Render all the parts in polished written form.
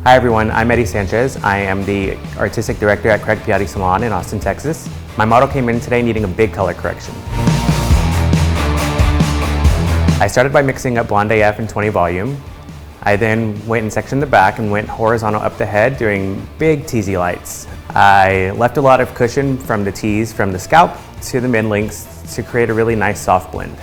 Hi everyone, I'm Eddie Sanchez. I am the Artistic Director at Craig Piatti Salon in Austin, Texas. My model came in today needing a big color correction. I started by mixing up Blonde AF and 20 volume. I then went and sectioned the back and went horizontal up the head doing big teasy lights. I left a lot of cushion from the tease from the scalp to the mid links to create a really nice soft blend.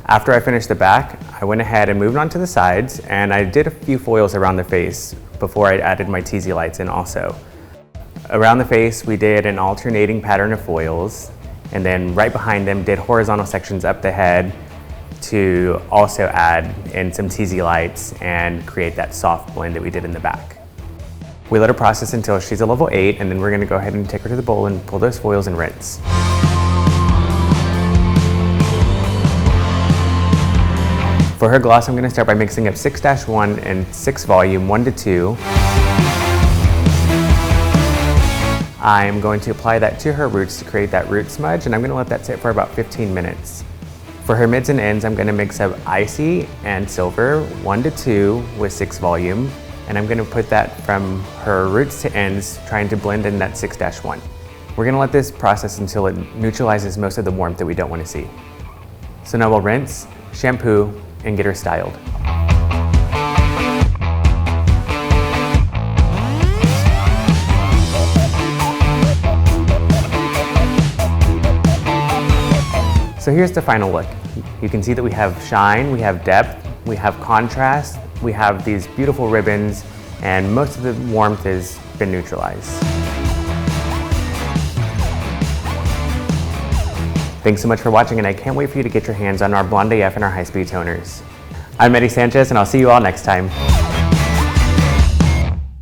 After I finished the back, I went ahead and moved on to the sides, and I did a few foils around the face before I added my teasy lights in also. Around the face, we did an alternating pattern of foils, and then right behind them did horizontal sections up the head to also add in some teasy lights and create that soft blend that we did in the back. We let her process until she's a level 8, and then we're gonna go ahead and take her to the bowl and pull those foils and rinse. For her gloss, I'm going to start by mixing up 6-1 and 6 volume, 1 to 2. I'm going to apply that to her roots to create that root smudge, and I'm going to let that sit for about 15 minutes. For her mids and ends, I'm going to mix up Icy and Silver, 1 to 2 with 6 volume, and I'm going to put that from her roots to ends, trying to blend in that 6-1. We're going to let this process until it neutralizes most of the warmth that we don't want to see. So now we'll rinse, shampoo, and get her styled. So here's the final look. You can see that we have shine, we have depth, we have contrast, we have these beautiful ribbons, and most of the warmth has been neutralized. Thanks so much for watching, and I can't wait for you to get your hands on our Blonde AF and our high-speed toners. I'm Eddie Sanchez, and I'll see you all next time.